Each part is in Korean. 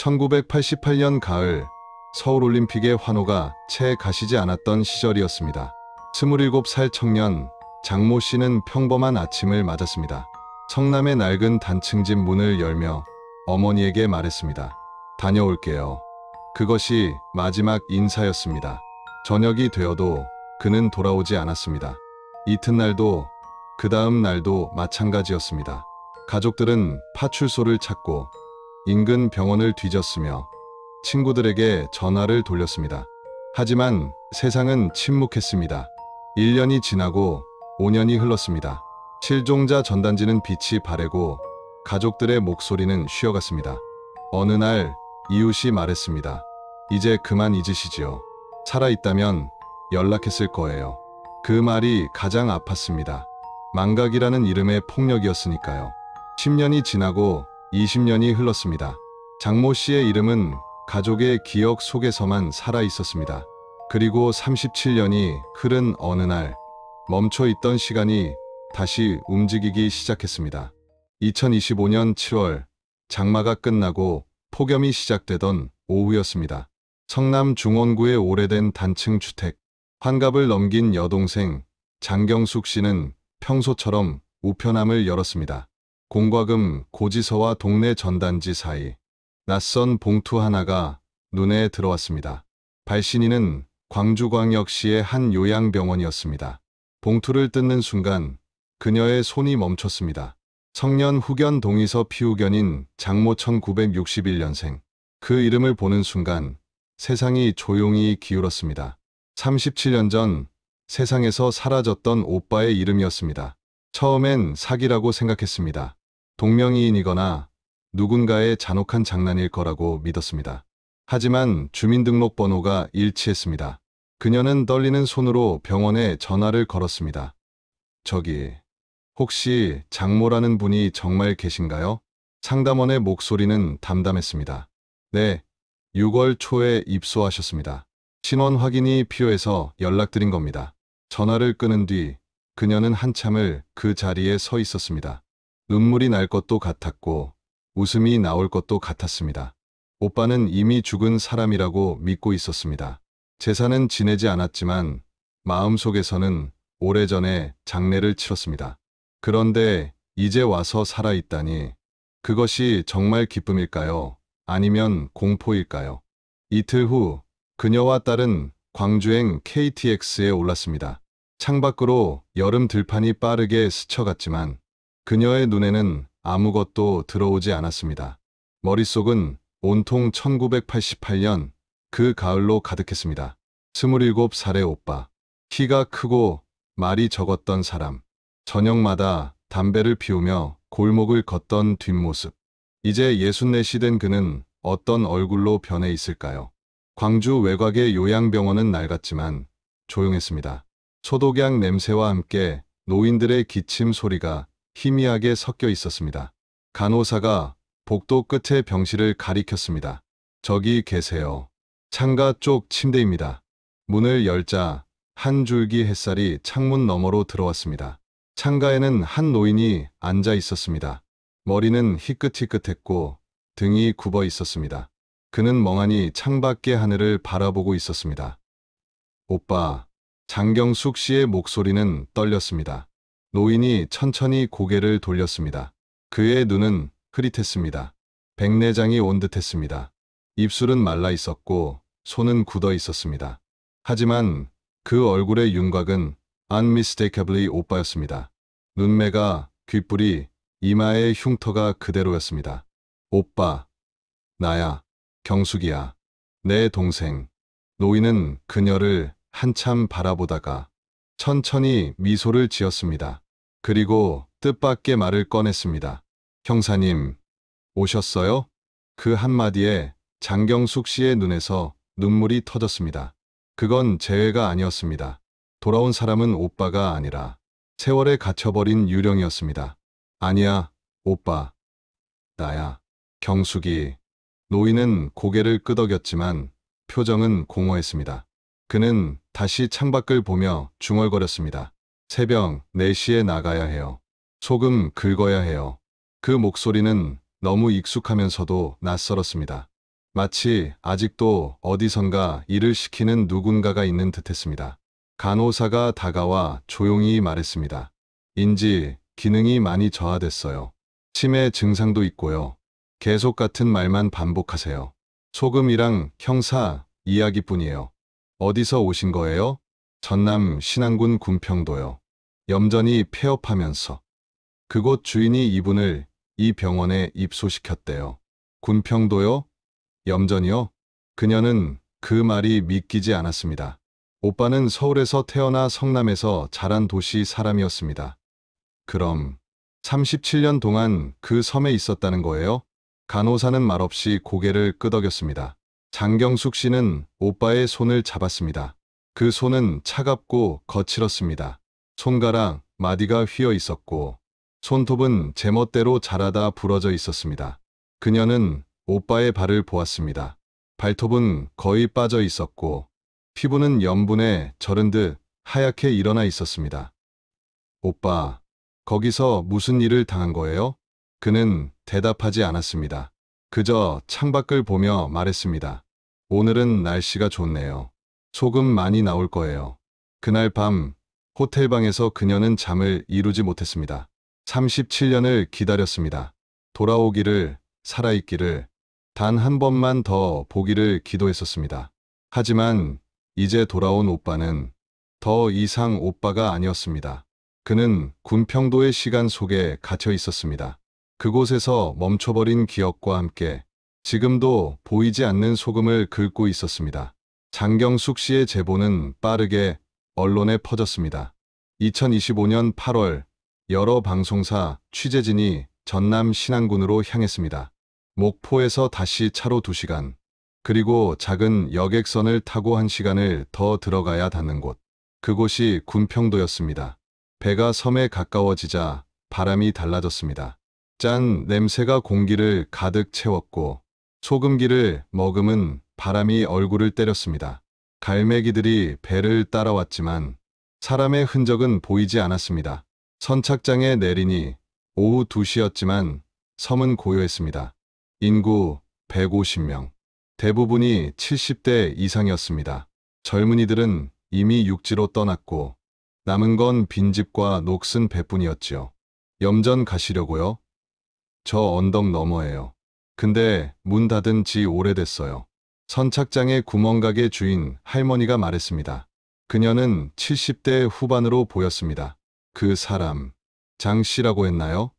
1988년 가을, 서울올림픽의 환호가 채 가시지 않았던 시절이었습니다. 27살 청년 장모 씨는 평범한 아침을 맞았습니다. 성남의 낡은 단층집 문을 열며 어머니에게 말했습니다. 다녀올게요. 그것이 마지막 인사였습니다. 저녁이 되어도 그는 돌아오지 않았습니다. 이튿날도 그 다음 날도 마찬가지였습니다. 가족들은 파출소를 찾고 인근 병원을 뒤졌으며 친구들에게 전화를 돌렸습니다. 하지만 세상은 침묵했습니다. 1년이 지나고 5년이 흘렀습니다. 실종자 전단지는 빛이 바래고 가족들의 목소리는 쉬어갔습니다. 어느 날 이웃이 말했습니다. 이제 그만 잊으시지요. 살아있다면 연락했을 거예요. 그 말이 가장 아팠습니다. 망각이라는 이름의 폭력이었으니까요. 10년이 지나고 20년이 흘렀습니다. 장모 씨의 이름은 가족의 기억 속에서만 살아 있었습니다. 그리고 37년이 흐른 어느 날 멈춰있던 시간이 다시 움직이기 시작했습니다. 2025년 7월 장마가 끝나고 폭염이 시작되던 오후였습니다. 성남 중원구의 오래된 단층 주택. 환갑을 넘긴 여동생 장경숙 씨는 평소처럼 우편함을 열었습니다. 공과금 고지서와 동네 전단지 사이 낯선 봉투 하나가 눈에 들어왔습니다. 발신인은 광주광역시의 한 요양병원이었습니다. 봉투를 뜯는 순간 그녀의 손이 멈췄습니다. 성년 후견 동의서 피후견인 장모 1961년생. 그 이름을 보는 순간 세상이 조용히 기울었습니다. 37년 전 세상에서 사라졌던 오빠의 이름이었습니다. 처음엔 사기라고 생각했습니다. 동명이인이거나 누군가의 잔혹한 장난일 거라고 믿었습니다. 하지만 주민등록번호가 일치했습니다. 그녀는 떨리는 손으로 병원에 전화를 걸었습니다. 저기, 혹시 장모라는 분이 정말 계신가요? 상담원의 목소리는 담담했습니다. 네, 6월 초에 입소하셨습니다. 신원 확인이 필요해서 연락드린 겁니다. 전화를 끊은 뒤 그녀는 한참을 그 자리에 서 있었습니다. 눈물이 날 것도 같았고 웃음이 나올 것도 같았습니다. 오빠는 이미 죽은 사람이라고 믿고 있었습니다. 제사는 지내지 않았지만 마음속에서는 오래전에 장례를 치렀습니다. 그런데 이제 와서 살아있다니 그것이 정말 기쁨일까요? 아니면 공포일까요? 이틀 후 그녀와 딸은 광주행 KTX에 올랐습니다. 창밖으로 여름 들판이 빠르게 스쳐갔지만 그녀의 눈에는 아무것도 들어오지 않았습니다. 머릿속은 온통 1988년 그 가을로 가득했습니다. 27살의 오빠, 키가 크고 말이 적었던 사람, 저녁마다 담배를 피우며 골목을 걷던 뒷모습. 이제 64시 된 그는 어떤 얼굴로 변해 있을까요? 광주 외곽의 요양병원은 낡았지만 조용했습니다. 소독약 냄새와 함께 노인들의 기침 소리가 희미하게 섞여 있었습니다. 간호사가 복도 끝에 병실을 가리켰습니다. 저기 계세요. 창가 쪽 침대입니다. 문을 열자 한 줄기 햇살이 창문 너머로 들어왔습니다. 창가에는 한 노인이 앉아 있었습니다. 머리는 희끗희끗했고 등이 굽어 있었습니다. 그는 멍하니 창밖의 하늘을 바라보고 있었습니다. 오빠, 장경숙 씨의 목소리는 떨렸습니다. 노인이 천천히 고개를 돌렸습니다. 그의 눈은 흐릿했습니다. 백내장이 온 듯했습니다. 입술은 말라 있었고 손은 굳어 있었습니다. 하지만 그 얼굴의 윤곽은 unmistakably 오빠였습니다. 눈매가, 귓불이, 이마의 흉터가 그대로였습니다. 오빠, 나야, 경숙이야, 내 동생. 노인은 그녀를 한참 바라보다가 천천히 미소를 지었습니다. 그리고 뜻밖의 말을 꺼냈습니다. 형사님, 오셨어요? 그 한마디에 장경숙 씨의 눈에서 눈물이 터졌습니다. 그건 재회가 아니었습니다. 돌아온 사람은 오빠가 아니라 세월에 갇혀버린 유령이었습니다. 아니야, 오빠. 나야, 경숙이. 노인은 고개를 끄덕였지만 표정은 공허했습니다. 그는 다시 창밖을 보며 중얼거렸습니다. 새벽 4시에 나가야 해요. 소금 긁어야 해요. 그 목소리는 너무 익숙하면서도 낯설었습니다. 마치 아직도 어디선가 일을 시키는 누군가가 있는 듯했습니다. 간호사가 다가와 조용히 말했습니다. 인지 기능이 많이 저하됐어요. 치매 증상도 있고요. 계속 같은 말만 반복하세요. 소금이랑 형사 이야기뿐이에요. 어디서 오신 거예요? 전남 신안군 군평도요. 염전이 폐업하면서 그곳 주인이 이분을 이 병원에 입소시켰대요. 군평도요? 염전이요? 그녀는 그 말이 믿기지 않았습니다. 오빠는 서울에서 태어나 성남에서 자란 도시 사람이었습니다. 그럼 37년 동안 그 섬에 있었다는 거예요? 간호사는 말없이 고개를 끄덕였습니다. 장경숙 씨는 오빠의 손을 잡았습니다. 그 손은 차갑고 거칠었습니다. 손가락 마디가 휘어 있었고 손톱은 제멋대로 자라다 부러져 있었습니다. 그녀는 오빠의 발을 보았습니다. 발톱은 거의 빠져 있었고 피부는 염분에 절은 듯 하얗게 일어나 있었습니다. 오빠, 거기서 무슨 일을 당한 거예요? 그는 대답하지 않았습니다. 그저 창밖을 보며 말했습니다. 오늘은 날씨가 좋네요. 소금 많이 나올 거예요. 그날 밤 호텔방에서 그녀는 잠을 이루지 못했습니다. 37년을 기다렸습니다. 돌아오기를, 살아있기를, 단 한 번만 더 보기를 기도했었습니다. 하지만 이제 돌아온 오빠는 더 이상 오빠가 아니었습니다. 그는 군평도의 시간 속에 갇혀 있었습니다. 그곳에서 멈춰버린 기억과 함께 지금도 보이지 않는 소금을 긁고 있었습니다. 장경숙 씨의 제보는 빠르게 언론에 퍼졌습니다. 2025년 8월 여러 방송사 취재진이 전남 신안군으로 향했습니다. 목포에서 다시 차로 2시간, 그리고 작은 여객선을 타고 1시간을 더 들어가야 닿는 곳. 그곳이 군평도였습니다. 배가 섬에 가까워지자 바람이 달라졌습니다. 짠 냄새가 공기를 가득 채웠고 소금기를 머금은 바람이 얼굴을 때렸습니다. 갈매기들이 배를 따라왔지만 사람의 흔적은 보이지 않았습니다. 선착장에 내리니 오후 2시였지만 섬은 고요했습니다. 인구 150명. 대부분이 70대 이상이었습니다. 젊은이들은 이미 육지로 떠났고 남은 건 빈집과 녹슨 배뿐이었지요. 염전 가시려고요? 저 언덕 너머예요. 근데 문 닫은 지 오래됐어요. 선착장의 구멍가게 주인 할머니가 말했습니다. 그녀는 70대 후반으로 보였습니다. 그 사람, 장 씨라고 했나요?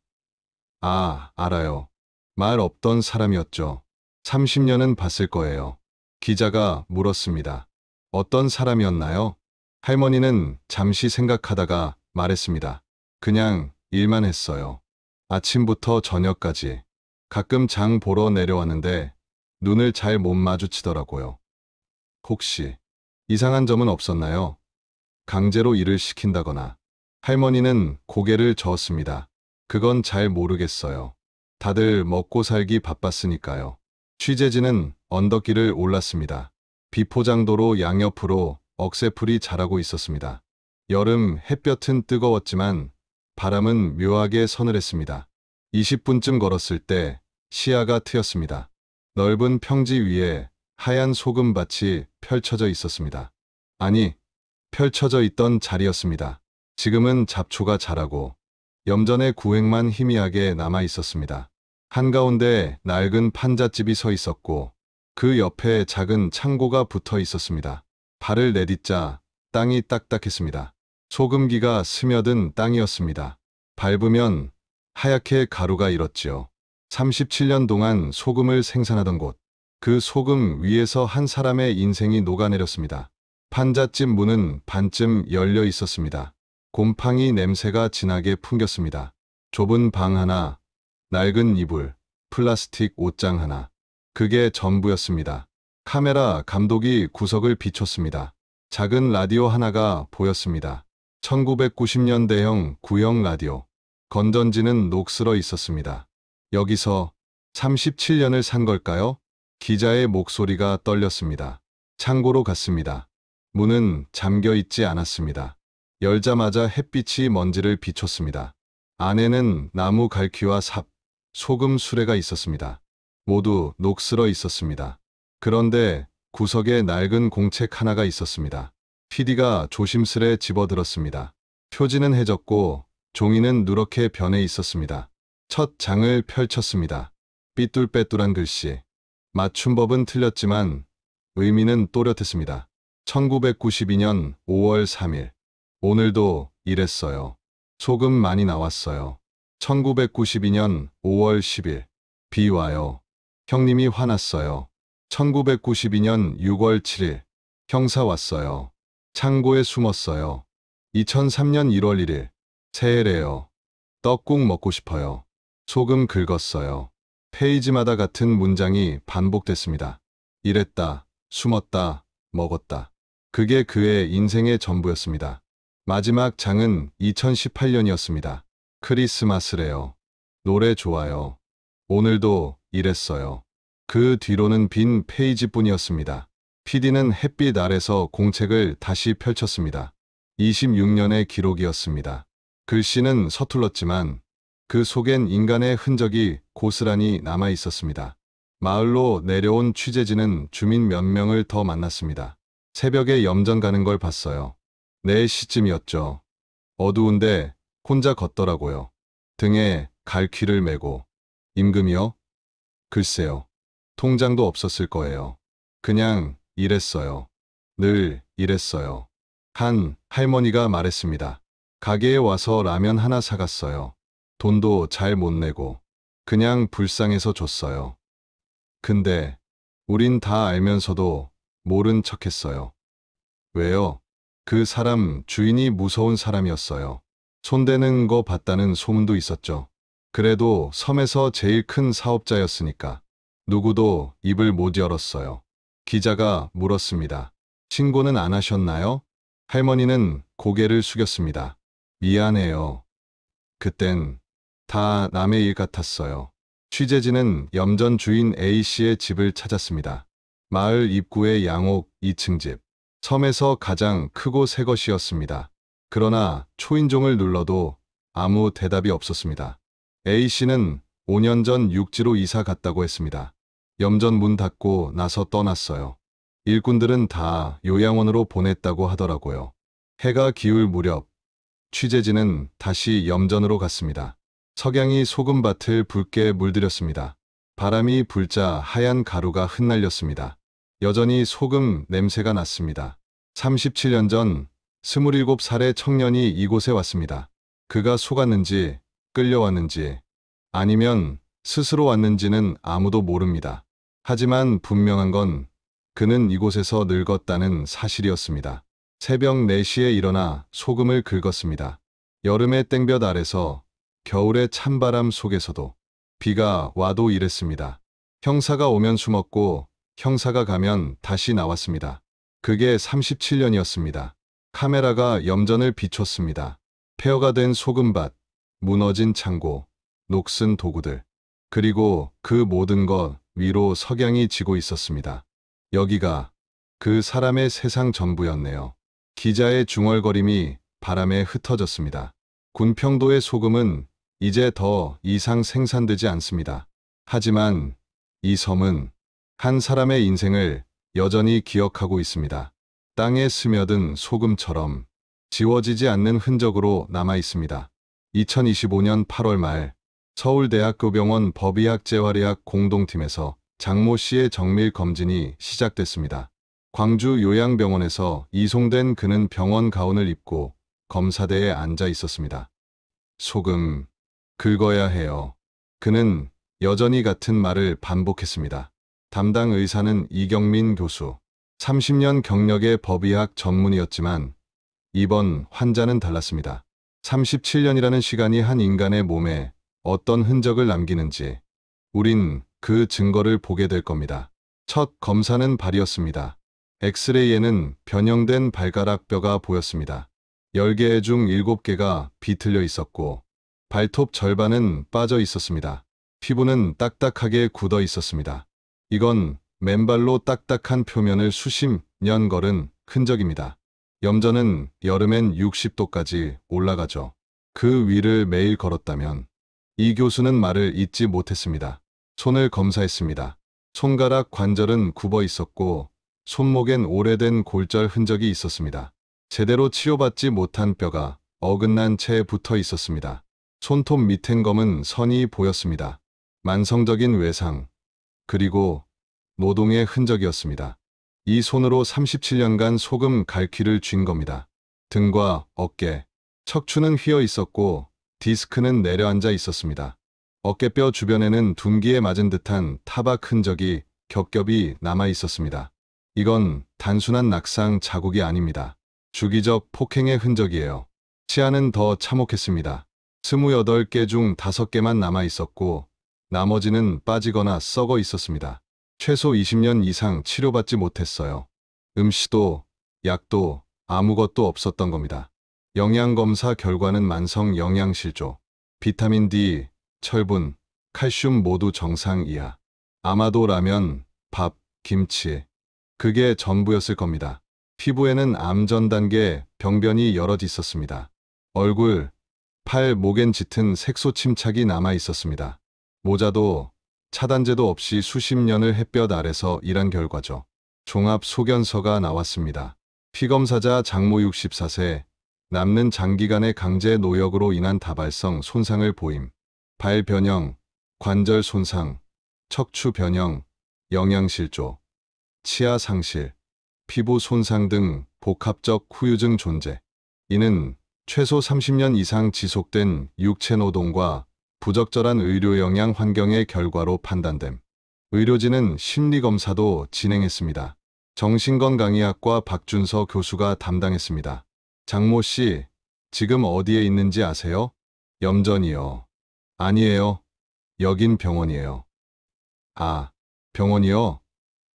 아, 알아요. 말 없던 사람이었죠. 30년은 봤을 거예요. 기자가 물었습니다. 어떤 사람이었나요? 할머니는 잠시 생각하다가 말했습니다. 그냥 일만 했어요. 아침부터 저녁까지. 가끔 장 보러 내려왔는데 눈을 잘 못 마주치더라고요. 혹시 이상한 점은 없었나요? 강제로 일을 시킨다거나. 할머니는 고개를 저었습니다. 그건 잘 모르겠어요. 다들 먹고 살기 바빴으니까요. 취재진은 언덕길을 올랐습니다. 비포장도로 양옆으로 억새풀이 자라고 있었습니다. 여름 햇볕은 뜨거웠지만 바람은 묘하게 서늘했습니다. 20분쯤 걸었을 때 시야가 트였습니다. 넓은 평지 위에 하얀 소금밭이 펼쳐져 있었습니다. 아니, 펼쳐져 있던 자리였습니다. 지금은 잡초가 자라고 염전의 구획만 희미하게 남아 있었습니다. 한가운데 낡은 판잣집이 서 있었고 그 옆에 작은 창고가 붙어 있었습니다. 발을 내딛자 땅이 딱딱했습니다. 소금기가 스며든 땅이었습니다. 밟으면 하얗게 가루가 일었지요. 37년 동안 소금을 생산하던 곳. 그 소금 위에서 한 사람의 인생이 녹아내렸습니다. 판잣집 문은 반쯤 열려 있었습니다. 곰팡이 냄새가 진하게 풍겼습니다. 좁은 방 하나, 낡은 이불, 플라스틱 옷장 하나. 그게 전부였습니다. 카메라 감독이 구석을 비췄습니다. 작은 라디오 하나가 보였습니다. 1990년대형 구형 라디오. 건전지는 녹슬어 있었습니다. 여기서 37년을 산 걸까요? 기자의 목소리가 떨렸습니다. 창고로 갔습니다. 문은 잠겨 있지 않았습니다. 열자마자 햇빛이 먼지를 비췄습니다. 안에는 나무 갈퀴와 삽, 소금 수레가 있었습니다. 모두 녹슬어 있었습니다. 그런데 구석에 낡은 공책 하나가 있었습니다. PD가 조심스레 집어들었습니다. 표지는 해졌고 종이는 누렇게 변해 있었습니다. 첫 장을 펼쳤습니다. 삐뚤빼뚤한 글씨. 맞춤법은 틀렸지만 의미는 또렷했습니다. 1992년 5월 3일. 오늘도 이랬어요. 소금 많이 나왔어요. 1992년 5월 10일. 비 와요. 형님이 화났어요. 1992년 6월 7일. 형사 왔어요. 창고에 숨었어요. 2003년 1월 1일. 새해래요. 떡국 먹고 싶어요. 소금 긁었어요. 페이지마다 같은 문장이 반복됐습니다. 이랬다, 숨었다, 먹었다. 그게 그의 인생의 전부였습니다. 마지막 장은 2018년이었습니다. 크리스마스래요. 노래 좋아요. 오늘도 이랬어요. 그 뒤로는 빈 페이지뿐이었습니다. PD는 햇빛 아래서 공책을 다시 펼쳤습니다. 26년의 기록이었습니다. 글씨는 서툴렀지만 그 속엔 인간의 흔적이 고스란히 남아 있었습니다. 마을로 내려온 취재진은 주민 몇 명을 더 만났습니다. 새벽에 염전 가는 걸 봤어요. 4시쯤이었죠. 어두운데 혼자 걷더라고요. 등에 갈퀴를 메고. 임금이요? 글쎄요. 통장도 없었을 거예요. 그냥 일했어요. 늘 일했어요. 한 할머니가 말했습니다. 가게에 와서 라면 하나 사갔어요. 돈도 잘 못 내고 그냥 불쌍해서 줬어요. 근데 우린 다 알면서도 모른 척했어요. 왜요? 그 사람 주인이 무서운 사람이었어요. 손대는 거 봤다는 소문도 있었죠. 그래도 섬에서 제일 큰 사업자였으니까 누구도 입을 못 열었어요. 기자가 물었습니다. 신고는 안 하셨나요? 할머니는 고개를 숙였습니다. 미안해요. 그땐 다 남의 일 같았어요. 취재진은 염전 주인 A씨의 집을 찾았습니다. 마을 입구의 양옥 2층 집. 섬에서 가장 크고 새 것이었습니다. 그러나 초인종을 눌러도 아무 대답이 없었습니다. A씨는 5년 전 육지로 이사 갔다고 했습니다. 염전 문 닫고 나서 떠났어요. 일꾼들은 다 요양원으로 보냈다고 하더라고요. 해가 기울 무렵 취재진은 다시 염전으로 갔습니다. 석양이 소금밭을 붉게 물들였습니다. 바람이 불자 하얀 가루가 흩날렸습니다. 여전히 소금 냄새가 났습니다. 37년 전 27살의 청년이 이곳에 왔습니다. 그가 속았는지 끌려왔는지 아니면 스스로 왔는지는 아무도 모릅니다. 하지만 분명한 건 그는 이곳에서 늙었다는 사실이었습니다. 새벽 4시에 일어나 소금을 긁었습니다. 여름의 땡볕 아래서 겨울의 찬바람 속에서도 비가 와도 일했습니다. 형사가 오면 숨었고 형사가 가면 다시 나왔습니다. 그게 37년이었습니다. 카메라가 염전을 비췄습니다. 폐허가 된 소금밭, 무너진 창고, 녹슨 도구들. 그리고 그 모든 것 위로 석양이 지고 있었습니다. 여기가 그 사람의 세상 전부였네요. 기자의 중얼거림이 바람에 흩어졌습니다. 군평도의 소금은 이제 더 이상 생산되지 않습니다. 하지만 이 섬은 한 사람의 인생을 여전히 기억하고 있습니다. 땅에 스며든 소금처럼 지워지지 않는 흔적으로 남아 있습니다. 2025년 8월 말 서울대학교병원 법의학-재활의학 공동팀에서 장모 씨의 정밀 검진이 시작됐습니다. 광주 요양병원에서 이송된 그는 병원 가운을 입고 검사대에 앉아 있었습니다. 소금, 긁어야 해요. 그는 여전히 같은 말을 반복했습니다. 담당 의사는 이경민 교수. 30년 경력의 법의학 전문의였지만 이번 환자는 달랐습니다. 37년이라는 시간이 한 인간의 몸에 어떤 흔적을 남기는지 우린 그 증거를 보게 될 겁니다. 첫 검사는 발이었습니다. 엑스레이에는 변형된 발가락뼈가 보였습니다. 10개 중 7개가 비틀려 있었고 발톱 절반은 빠져 있었습니다. 피부는 딱딱하게 굳어 있었습니다. 이건 맨발로 딱딱한 표면을 수십 년 걸은 흔적입니다. 염전은 여름엔 60도까지 올라가죠. 그 위를 매일 걸었다면 이 교수는 말을 잇지 못했습니다. 손을 검사했습니다. 손가락 관절은 굽어 있었고 손목엔 오래된 골절 흔적이 있었습니다. 제대로 치료받지 못한 뼈가 어긋난 채 붙어 있었습니다. 손톱 밑엔 검은 선이 보였습니다. 만성적인 외상, 그리고 노동의 흔적이었습니다. 이 손으로 37년간 소금 갈퀴를 쥔 겁니다. 등과 어깨, 척추는 휘어 있었고 디스크는 내려앉아 있었습니다. 어깨뼈 주변에는 둔기에 맞은 듯한 타박 흔적이 겹겹이 남아 있었습니다. 이건 단순한 낙상 자국이 아닙니다. 주기적 폭행의 흔적이에요. 치아는 더 참혹했습니다. 28개 중 5개만 남아 있었고 나머지는 빠지거나 썩어 있었습니다. 최소 20년 이상 치료받지 못했어요. 음식도 약도 아무것도 없었던 겁니다. 영양검사 결과는 만성 영양실조, 비타민 D, 철분, 칼슘 모두 정상 이하. 아마도 라면, 밥, 김치, 그게 전부였을 겁니다. 피부에는 암 전 단계 병변이 여럿 있었습니다. 얼굴, 팔, 목엔 짙은 색소 침착이 남아 있었습니다. 모자도 차단제도 없이 수십 년을 햇볕 아래서 일한 결과죠. 종합 소견서가 나왔습니다. 피검사자 장모 64세, 남는 장기간의 강제 노역으로 인한 다발성 손상을 보임. 발 변형, 관절 손상, 척추 변형, 영양실조, 치아 상실, 피부 손상 등 복합적 후유증 존재. 이는 최소 30년 이상 지속된 육체 노동과 부적절한 의료 영양 환경의 결과로 판단됨. 의료진은 심리검사도 진행했습니다. 정신건강의학과 박준서 교수가 담당했습니다. 장모 씨, 지금 어디에 있는지 아세요? 염전이요. 아니에요. 여긴 병원이에요. 아, 병원이요?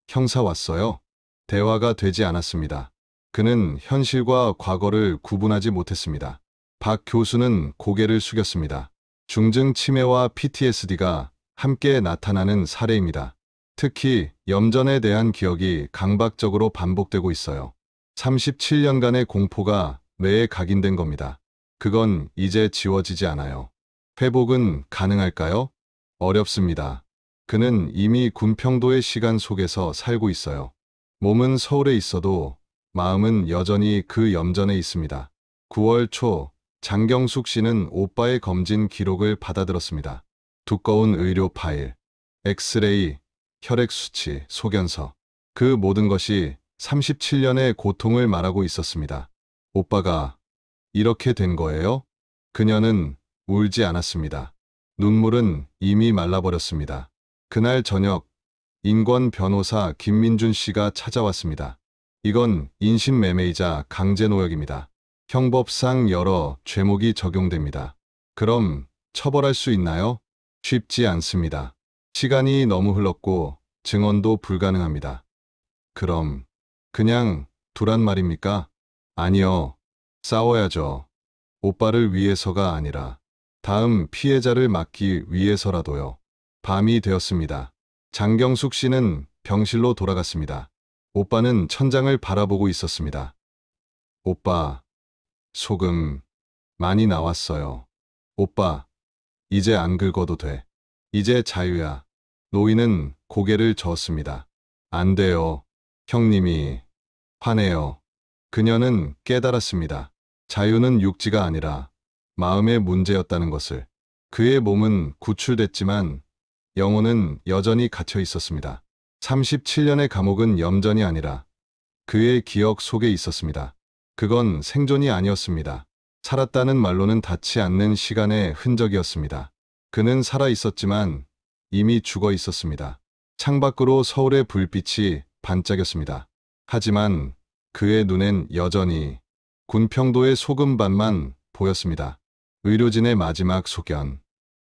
형사 왔어요? 대화가 되지 않았습니다. 그는 현실과 과거를 구분하지 못했습니다. 박 교수는 고개를 숙였습니다. 중증 치매와 PTSD가 함께 나타나는 사례입니다. 특히 염전에 대한 기억이 강박적으로 반복되고 있어요. 37년간의 공포가 뇌에 각인된 겁니다. 그건 이제 지워지지 않아요. 회복은 가능할까요? 어렵습니다. 그는 이미 군평도의 시간 속에서 살고 있어요. 몸은 서울에 있어도 마음은 여전히 그 염전에 있습니다. 9월 초 장경숙 씨는 오빠의 검진 기록을 받아들었습니다. 두꺼운 의료 파일, 엑스레이, 혈액 수치, 소견서. 그 모든 것이 37년의 고통을 말하고 있었습니다. 오빠가 이렇게 된 거예요? 그녀는 울지 않았습니다. 눈물은 이미 말라버렸습니다. 그날 저녁 인권 변호사 김민준 씨가 찾아왔습니다. 이건 인신매매이자 강제노역입니다. 형법상 여러 죄목이 적용됩니다. 그럼 처벌할 수 있나요? 쉽지 않습니다. 시간이 너무 흘렀고 증언도 불가능합니다. 그럼 그냥 두란 말입니까? 아니요. 싸워야죠. 오빠를 위해서가 아니라 다음 피해자를 막기 위해서라도요. 밤이 되었습니다. 장경숙 씨는 병실로 돌아갔습니다. 오빠는 천장을 바라보고 있었습니다. 오빠, 소금 많이 나왔어요. 오빠, 이제 안 긁어도 돼. 이제 자유야. 노인은 고개를 저었습니다. 안 돼요. 형님이 화내요. 그녀는 깨달았습니다. 자유는 육지가 아니라 마음의 문제였다는 것을. 그의 몸은 구출됐지만 영혼은 여전히 갇혀 있었습니다. 37년의 감옥은 염전이 아니라 그의 기억 속에 있었습니다. 그건 생존이 아니었습니다. 살았다는 말로는 닿지 않는 시간의 흔적이었습니다. 그는 살아 있었지만 이미 죽어 있었습니다. 창밖으로 서울의 불빛이 반짝였습니다. 하지만 그의 눈엔 여전히 군평도의 소금밭만 보였습니다. 의료진의 마지막 소견.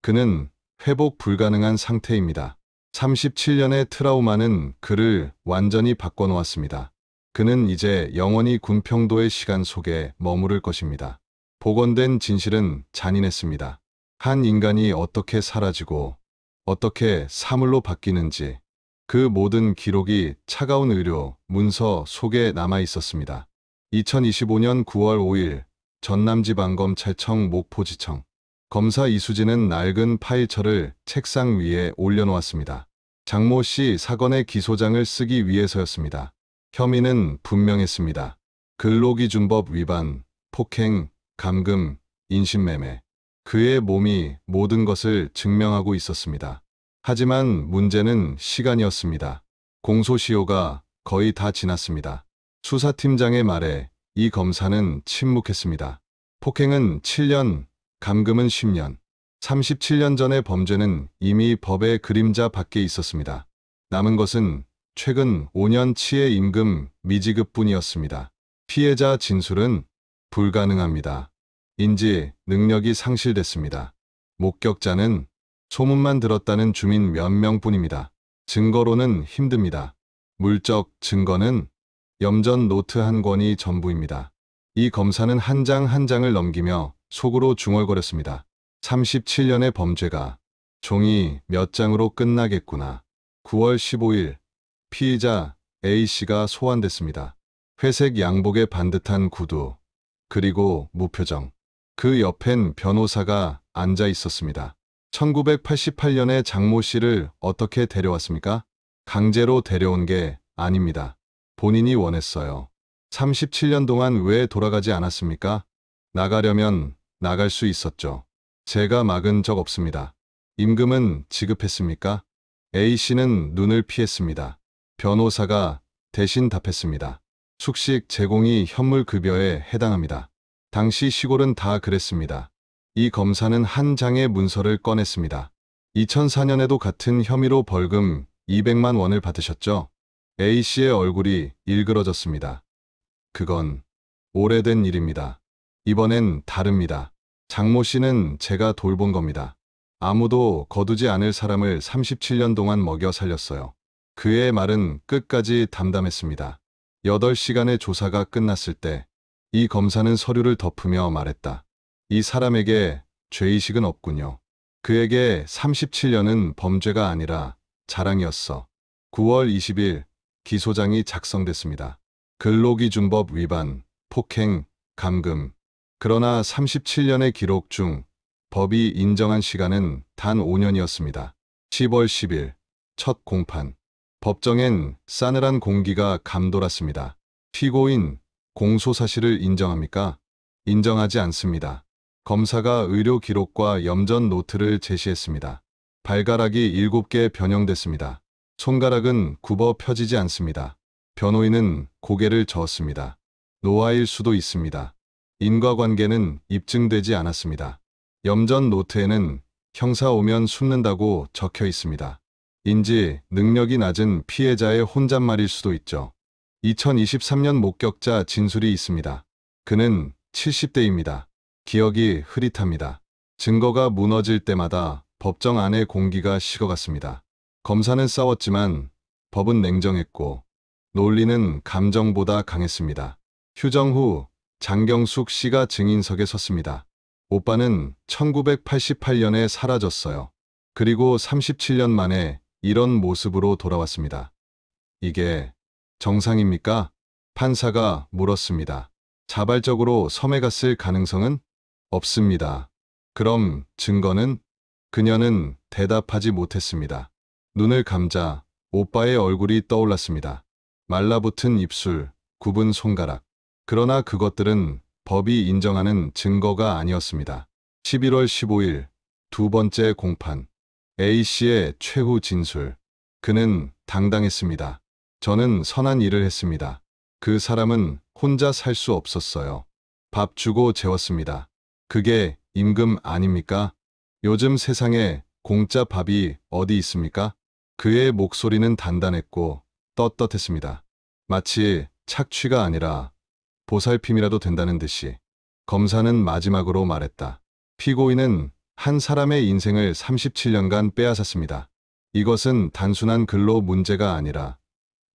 그는 회복 불가능한 상태입니다. 37년의 트라우마는 그를 완전히 바꿔놓았습니다. 그는 이제 영원히 군평도의 시간 속에 머무를 것입니다. 복원된 진실은 잔인했습니다. 한 인간이 어떻게 사라지고 어떻게 사물로 바뀌는지 그 모든 기록이 차가운 의료 문서 속에 남아 있었습니다. 2025년 9월 5일 전남지방검찰청 목포지청 검사 이수진은 낡은 파일처를 책상 위에 올려놓았습니다. 장모 씨 사건의 기소장을 쓰기 위해서였습니다. 혐의는 분명했습니다. 근로기준법 위반, 폭행, 감금, 인신매매. 그의 몸이 모든 것을 증명하고 있었습니다. 하지만 문제는 시간이었습니다. 공소시효가 거의 다 지났습니다. 수사팀장의 말에 이 검사는 침묵했습니다. 폭행은 7년, 감금은 10년. 37년 전의 범죄는 이미 법의 그림자 밖에 있었습니다. 남은 것은 최근 5년치의 임금 미지급뿐이었습니다. 피해자 진술은 불가능합니다. 인지 능력이 상실됐습니다. 목격자는 소문만 들었다는 주민 몇 명뿐입니다. 증거로는 힘듭니다. 물적 증거는 염전 노트 한 권이 전부입니다. 이 검사는 한 장 한 장을 넘기며 속으로 중얼거렸습니다. 37년의 범죄가 종이 몇 장으로 끝나겠구나. 9월 15일 피의자 A씨가 소환됐습니다. 회색 양복에 반듯한 구두, 그리고 무표정. 그 옆엔 변호사가 앉아 있었습니다. 1988년에 장모 씨를 어떻게 데려왔습니까? 강제로 데려온 게 아닙니다. 본인이 원했어요. 37년 동안 왜 돌아가지 않았습니까? 나가려면 나갈 수 있었죠. 제가 막은 적 없습니다. 임금은 지급했습니까? A씨는 눈을 피했습니다. 변호사가 대신 답했습니다. 숙식 제공이 현물급여에 해당합니다. 당시 시골은 다 그랬습니다. 이 검사는 한 장의 문서를 꺼냈습니다. 2004년에도 같은 혐의로 벌금 200만 원을 받으셨죠? A씨의 얼굴이 일그러졌습니다. 그건 오래된 일입니다. 이번엔 다릅니다. 장모 씨는 제가 돌본 겁니다. 아무도 거두지 않을 사람을 37년 동안 먹여 살렸어요. 그의 말은 끝까지 담담했습니다. 8시간의 조사가 끝났을 때 이 검사는 서류를 덮으며 말했다. 이 사람에게 죄의식은 없군요. 그에게 37년은 범죄가 아니라 자랑이었어. 9월 20일 기소장이 작성됐습니다. 근로기준법 위반, 폭행, 감금. 그러나 37년의 기록 중 법이 인정한 시간은 단 5년이었습니다. 10월 10일 첫 공판. 법정엔 싸늘한 공기가 감돌았습니다. 피고인, 공소 사실을 인정합니까? 인정하지 않습니다. 검사가 의료 기록과 염전 노트를 제시했습니다. 발가락이 7개 변형됐습니다. 손가락은 굽어 펴지지 않습니다. 변호인은 고개를 저었습니다. 노화일 수도 있습니다. 인과관계는 입증되지 않았습니다. 염전 노트에는 형사 오면 숨는다고 적혀 있습니다. 인지 능력이 낮은 피해자의 혼잣말일 수도 있죠. 2023년 목격자 진술이 있습니다. 그는 70대입니다. 기억이 흐릿합니다. 증거가 무너질 때마다 법정 안의 공기가 식어갔습니다. 검사는 싸웠지만 법은 냉정했고 논리는 감정보다 강했습니다. 휴정 후 장경숙 씨가 증인석에 섰습니다. 오빠는 1988년에 사라졌어요. 그리고 37년 만에 이런 모습으로 돌아왔습니다. 이게 정상입니까? 판사가 물었습니다. 자발적으로 섬에 갔을 가능성은 없습니다. 그럼 증거는? 그녀는 대답하지 못했습니다. 눈을 감자 오빠의 얼굴이 떠올랐습니다. 말라붙은 입술, 굽은 손가락. 그러나 그것들은 법이 인정하는 증거가 아니었습니다. 11월 15일 두 번째 공판. A씨의 최후 진술. 그는 당당했습니다. 저는 선한 일을 했습니다. 그 사람은 혼자 살 수 없었어요. 밥 주고 재웠습니다. 그게 임금 아닙니까? 요즘 세상에 공짜 밥이 어디 있습니까? 그의 목소리는 단단했고 떳떳했습니다. 마치 착취가 아니라 보살핌이라도 된다는 듯이. 검사는 마지막으로 말했다. 피고인은 한 사람의 인생을 37년간 빼앗았습니다. 이것은 단순한 근로 문제가 아니라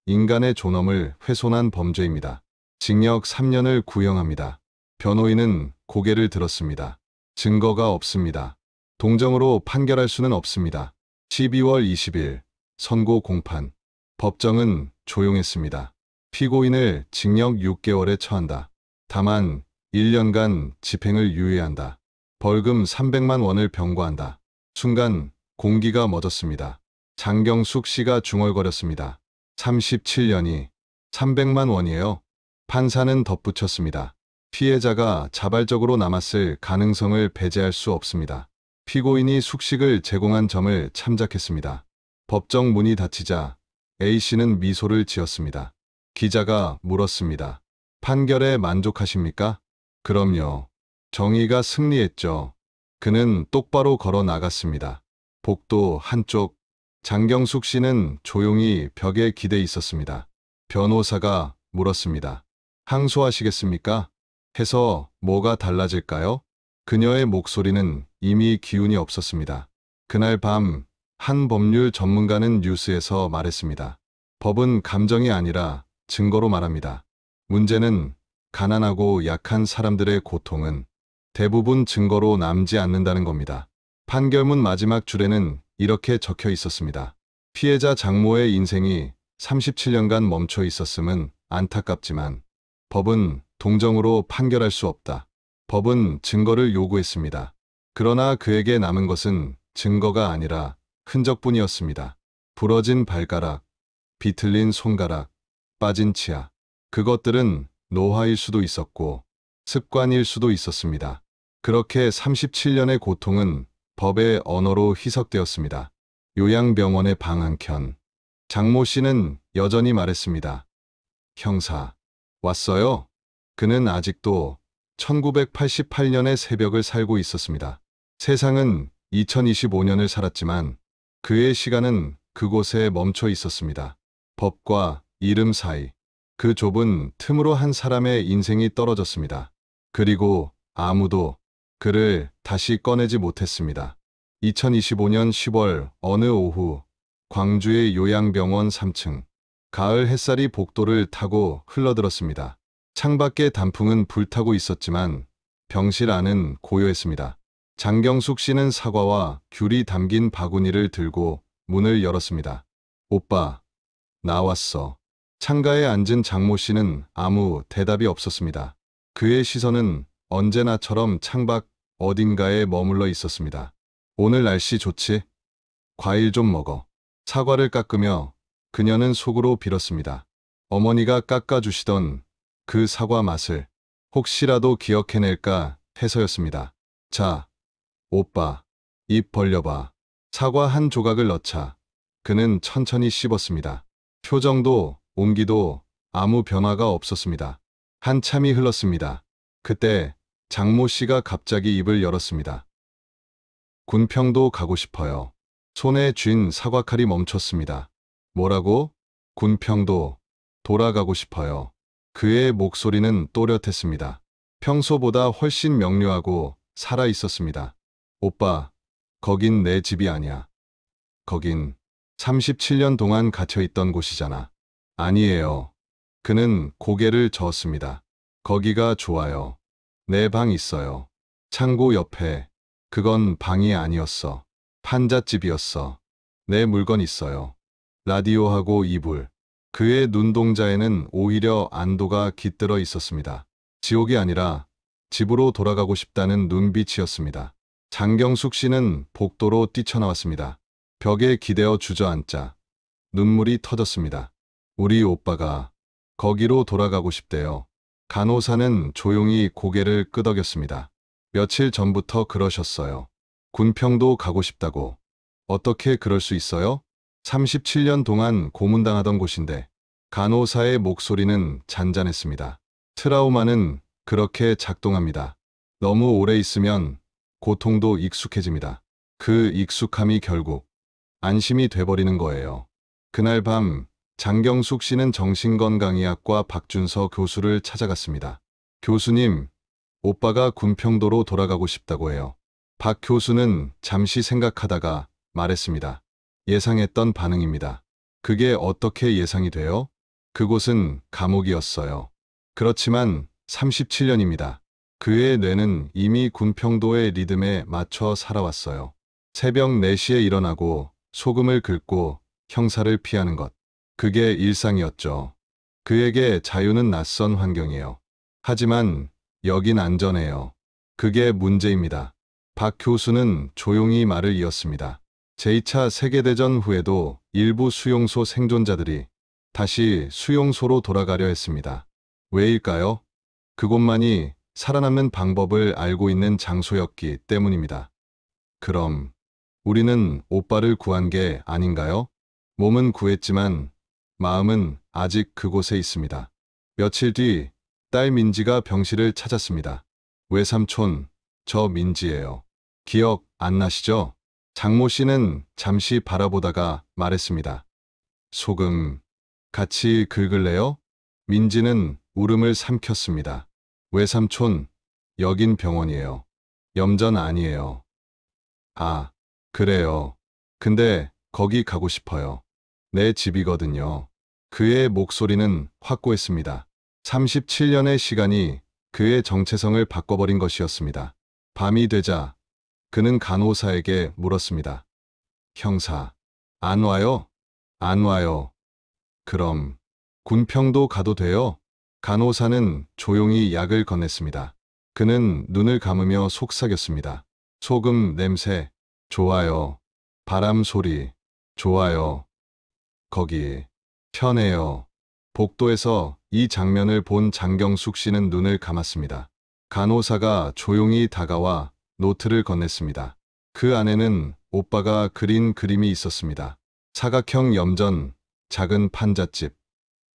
인간의 존엄을 훼손한 범죄입니다. 징역 3년을 구형합니다. 변호인은 고개를 들었습니다. 증거가 없습니다. 동정으로 판결할 수는 없습니다. 12월 20일 선고 공판. 법정은 조용했습니다. 피고인을 징역 6개월에 처한다. 다만 1년간 집행을 유예한다. 벌금 300만 원을 병과한다. 순간 공기가 멎었습니다. 장경숙 씨가 중얼거렸습니다. 37년이 300만 원이에요. 판사는 덧붙였습니다. 피해자가 자발적으로 남았을 가능성을 배제할 수 없습니다. 피고인이 숙식을 제공한 점을 참작했습니다. 법정 문이 닫히자 A씨는 미소를 지었습니다. 기자가 물었습니다. 판결에 만족하십니까? 그럼요. 정의가 승리했죠. 그는 똑바로 걸어 나갔습니다. 복도 한쪽, 장경숙 씨는 조용히 벽에 기대 있었습니다. 변호사가 물었습니다. 항소하시겠습니까? 해서 뭐가 달라질까요? 그녀의 목소리는 이미 기운이 없었습니다. 그날 밤 한 법률 전문가는 뉴스에서 말했습니다. 법은 감정이 아니라 증거로 말합니다. 문제는 가난하고 약한 사람들의 고통은 대부분 증거로 남지 않는다는 겁니다. 판결문 마지막 줄에는 이렇게 적혀 있었습니다. 피해자 장모의 인생이 37년간 멈춰 있었음은 안타깝지만 법은 동정으로 판결할 수 없다. 법은 증거를 요구했습니다. 그러나 그에게 남은 것은 증거가 아니라 흔적뿐이었습니다. 부러진 발가락, 비틀린 손가락, 빠진 치아. 그것들은 노화일 수도 있었고 습관일 수도 있었습니다. 그렇게 37년의 고통은 법의 언어로 희석되었습니다. 요양병원의 방 한켠. 장모 씨는 여전히 말했습니다. 형사, 왔어요? 그는 아직도 1988년의 새벽을 살고 있었습니다. 세상은 2025년을 살았지만 그의 시간은 그곳에 멈춰 있었습니다. 법과 이름 사이, 그 좁은 틈으로 한 사람의 인생이 떨어졌습니다. 그리고 아무도 그를 다시 꺼내지 못했습니다. 2025년 10월 어느 오후, 광주의 요양병원 3층. 가을 햇살이 복도를 타고 흘러들었습니다. 창밖의 단풍은 불타고 있었지만 병실 안은 고요했습니다. 장경숙 씨는 사과와 귤이 담긴 바구니를 들고 문을 열었습니다. 오빠, 나왔어. 창가에 앉은 장모 씨는 아무 대답이 없었습니다. 그의 시선은 언제나처럼 창밖 어딘가에 머물러 있었습니다. 오늘 날씨 좋지? 과일 좀 먹어. 사과를 깎으며 그녀는 속으로 빌었습니다. 어머니가 깎아주시던 그 사과 맛을 혹시라도 기억해낼까 해서였습니다. 자, 오빠, 입 벌려봐. 사과 한 조각을 넣자 그는 천천히 씹었습니다. 표정도 온기도 아무 변화가 없었습니다. 한참이 흘렀습니다. 그때 장모 씨가 갑자기 입을 열었습니다. 군평도 가고 싶어요. 손에 쥔 사과칼이 멈췄습니다. 뭐라고? 군평도 돌아가고 싶어요. 그의 목소리는 또렷했습니다. 평소보다 훨씬 명료하고 살아 있었습니다. 오빠, 거긴 내 집이 아니야. 거긴 37년 동안 갇혀있던 곳이잖아. 아니에요. 그는 고개를 저었습니다. 거기가 좋아요. 내 방 있어요. 창고 옆에. 그건 방이 아니었어. 판잣집이었어. 내 물건 있어요. 라디오하고 이불. 그의 눈동자에는 오히려 안도가 깃들어 있었습니다. 지옥이 아니라 집으로 돌아가고 싶다는 눈빛이었습니다. 장경숙 씨는 복도로 뛰쳐나왔습니다. 벽에 기대어 주저앉자 눈물이 터졌습니다. 우리 오빠가 거기로 돌아가고 싶대요. 간호사는 조용히 고개를 끄덕였습니다. 며칠 전부터 그러셨어요. 군평도 가고 싶다고. 어떻게 그럴 수 있어요? 37년 동안 고문당하던 곳인데. 간호사의 목소리는 잔잔했습니다. 트라우마는 그렇게 작동합니다. 너무 오래 있으면 고통도 익숙해집니다. 그 익숙함이 결국 안심이 돼버리는 거예요. 그날 밤 장경숙 씨는 정신건강의학과 박준서 교수를 찾아갔습니다. 교수님, 오빠가 군평도로 돌아가고 싶다고 해요. 박 교수는 잠시 생각하다가 말했습니다. 예상했던 반응입니다. 그게 어떻게 예상이 돼요? 그곳은 감옥이었어요. 그렇지만 37년입니다. 그의 뇌는 이미 군평도의 리듬에 맞춰 살아왔어요. 새벽 4시에 일어나고 소금을 긁고 형사를 피하는 것. 그게 일상이었죠. 그에게 자유는 낯선 환경이에요. 하지만 여긴 안전해요. 그게 문제입니다. 박 교수는 조용히 말을 이었습니다. 제2차 세계대전 후에도 일부 수용소 생존자들이 다시 수용소로 돌아가려 했습니다. 왜일까요? 그곳만이 살아남는 방법을 알고 있는 장소였기 때문입니다. 그럼 우리는 오빠를 구한 게 아닌가요? 몸은 구했지만 마음은 아직 그곳에 있습니다. 며칠 뒤 딸 민지가 병실을 찾았습니다. 외삼촌, 저 민지예요. 기억 안 나시죠? 장모 씨는 잠시 바라보다가 말했습니다. 소금, 같이 긁을래요? 민지는 울음을 삼켰습니다. 외삼촌, 여긴 병원이에요. 염전 아니에요. 아, 그래요. 근데 거기 가고 싶어요. 내 집이거든요. 그의 목소리는 확고했습니다. 37년의 시간이 그의 정체성을 바꿔버린 것이었습니다. 밤이 되자 그는 간호사에게 물었습니다. 형사, 안 와요? 안 와요. 그럼 군평도 가도 돼요? 간호사는 조용히 약을 건넸습니다. 그는 눈을 감으며 속삭였습니다. 소금 냄새, 좋아요. 바람 소리, 좋아요. 거기, 편해요. 복도에서 이 장면을 본 장경숙 씨는 눈을 감았습니다. 간호사가 조용히 다가와 노트를 건넸습니다. 그 안에는 오빠가 그린 그림이 있었습니다. 사각형 염전, 작은 판잣집,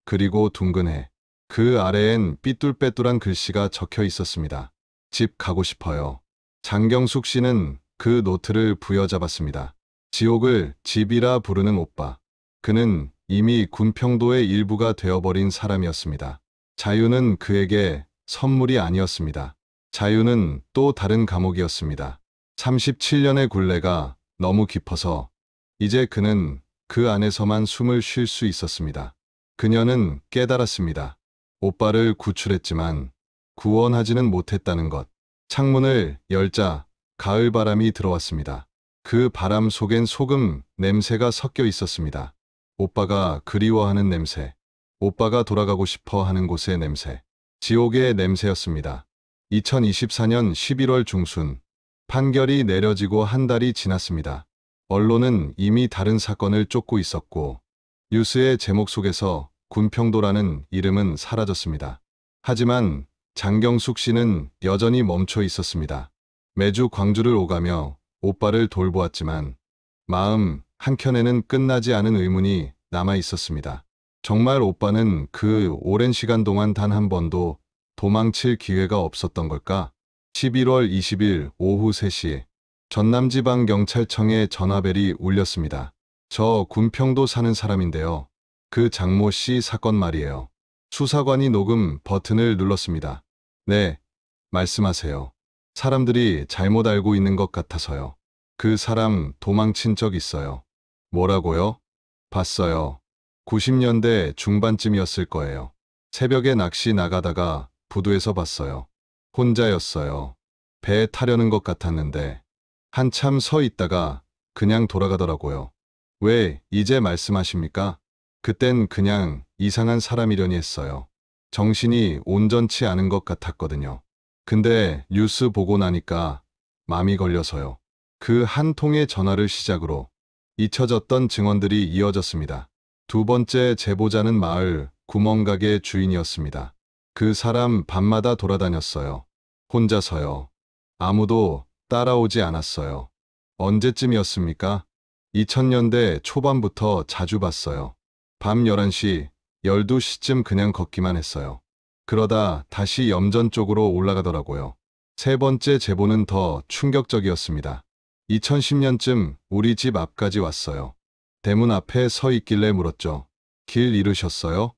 그리고 둥근 해. 그 아래엔 삐뚤빼뚤한 글씨가 적혀 있었습니다. 집 가고 싶어요. 장경숙 씨는 그 노트를 부여잡았습니다. 지옥을 집이라 부르는 오빠. 그는 이미 군평도의 일부가 되어버린 사람이었습니다. 자유는 그에게 선물이 아니었습니다. 자유는 또 다른 감옥이었습니다. 37년의 굴레가 너무 깊어서 이제 그는 그 안에서만 숨을 쉴 수 있었습니다. 그녀는 깨달았습니다. 오빠를 구출했지만 구원하지는 못했다는 것. 창문을 열자 가을바람이 들어왔습니다. 그 바람 속엔 소금 냄새가 섞여 있었습니다. 오빠가 그리워하는 냄새, 오빠가 돌아가고 싶어 하는 곳의 냄새, 지옥의 냄새였습니다. 2024년 11월 중순, 판결이 내려지고 한 달이 지났습니다. 언론은 이미 다른 사건을 쫓고 있었고, 뉴스의 제목 속에서 군평도라는 이름은 사라졌습니다. 하지만 장경숙 씨는 여전히 멈춰 있었습니다. 매주 광주를 오가며 오빠를 돌보았지만 마음 한켠에는 끝나지 않은 의문이 남아 있었습니다. 정말 오빠는 그 오랜 시간 동안 단 한 번도 도망칠 기회가 없었던 걸까? 11월 20일 오후 3시 전남지방경찰청에 전화벨이 울렸습니다. 저 군평도 사는 사람인데요. 그 장모 씨 사건 말이에요. 수사관이 녹음 버튼을 눌렀습니다. 네, 말씀하세요. 사람들이 잘못 알고 있는 것 같아서요. 그 사람 도망친 적 있어요. 뭐라고요? 봤어요. 90년대 중반쯤이었을 거예요. 새벽에 낚시 나가다가 부두에서 봤어요. 혼자였어요. 배에 타려는 것 같았는데 한참 서 있다가 그냥 돌아가더라고요. 왜 이제 말씀하십니까? 그땐 그냥 이상한 사람이려니 했어요. 정신이 온전치 않은 것 같았거든요. 근데 뉴스 보고 나니까 맘이 걸려서요. 그 한 통의 전화를 시작으로 잊혀졌던 증언들이 이어졌습니다. 두 번째 제보자는 마을 구멍가게 주인이었습니다. 그 사람 밤마다 돌아다녔어요. 혼자서요. 아무도 따라오지 않았어요. 언제쯤이었습니까? 2000년대 초반부터 자주 봤어요. 밤 11시, 12시쯤 그냥 걷기만 했어요. 그러다 다시 염전 쪽으로 올라가더라고요. 세 번째 제보는 더 충격적이었습니다. 2010년쯤 우리 집 앞까지 왔어요. 대문 앞에 서 있길래 물었죠. 길 잃으셨어요?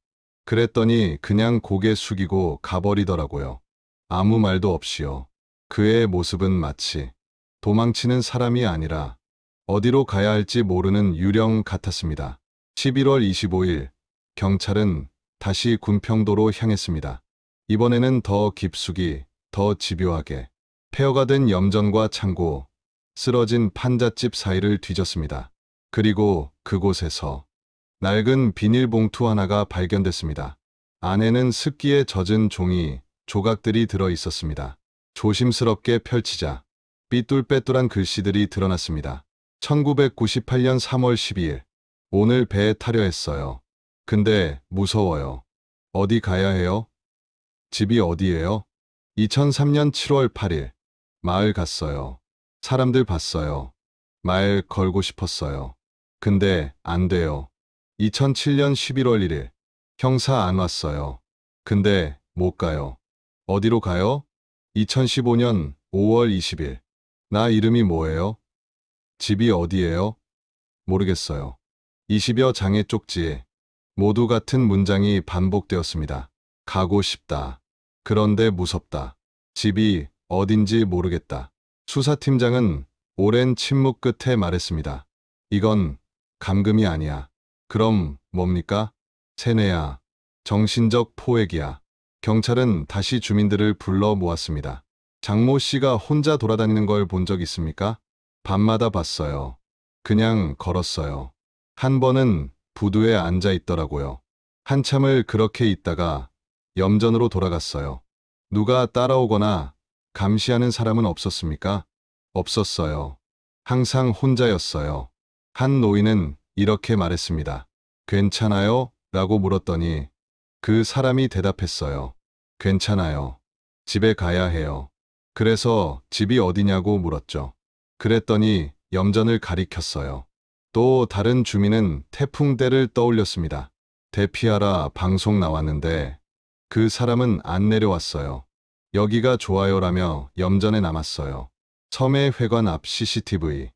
그랬더니 그냥 고개 숙이고 가버리더라고요. 아무 말도 없이요. 그의 모습은 마치 도망치는 사람이 아니라 어디로 가야 할지 모르는 유령 같았습니다. 11월 25일 경찰은 다시 군평도로 향했습니다. 이번에는 더 깊숙이, 더 집요하게 폐허가 된 염전과 창고, 쓰러진 판잣집 사이를 뒤졌습니다. 그리고 그곳에서 낡은 비닐봉투 하나가 발견됐습니다. 안에는 습기에 젖은 종이, 조각들이 들어 있었습니다. 조심스럽게 펼치자 삐뚤빼뚤한 글씨들이 드러났습니다. 1998년 3월 12일. 오늘 배에 타려 했어요. 근데 무서워요. 어디 가야 해요? 집이 어디예요? 2003년 7월 8일. 마을 갔어요. 사람들 봤어요. 말 걸고 싶었어요. 근데 안 돼요. 2007년 11월 1일. 형사 안 왔어요. 근데 못 가요. 어디로 가요? 2015년 5월 20일. 나 이름이 뭐예요? 집이 어디예요? 모르겠어요. 20여 장의 쪽지에 모두 같은 문장이 반복되었습니다. 가고 싶다. 그런데 무섭다. 집이 어딘지 모르겠다. 수사팀장은 오랜 침묵 끝에 말했습니다. 이건 감금이 아니야. 그럼 뭡니까? 세뇌야. 정신적 포획이야. 경찰은 다시 주민들을 불러 모았습니다. 장모 씨가 혼자 돌아다니는 걸 본 적 있습니까? 밤마다 봤어요. 그냥 걸었어요. 한 번은 부두에 앉아 있더라고요. 한참을 그렇게 있다가 염전으로 돌아갔어요. 누가 따라오거나 감시하는 사람은 없었습니까? 없었어요. 항상 혼자였어요. 한 노인은 이렇게 말했습니다. 괜찮아요? 라고 물었더니 그 사람이 대답했어요. 괜찮아요. 집에 가야 해요. 그래서 집이 어디냐고 물었죠. 그랬더니 염전을 가리켰어요. 또 다른 주민은 태풍대를 떠올렸습니다. 대피하라 방송 나왔는데 그 사람은 안 내려왔어요. 여기가 좋아요라며 염전에 남았어요. 섬의 회관 앞 CCTV.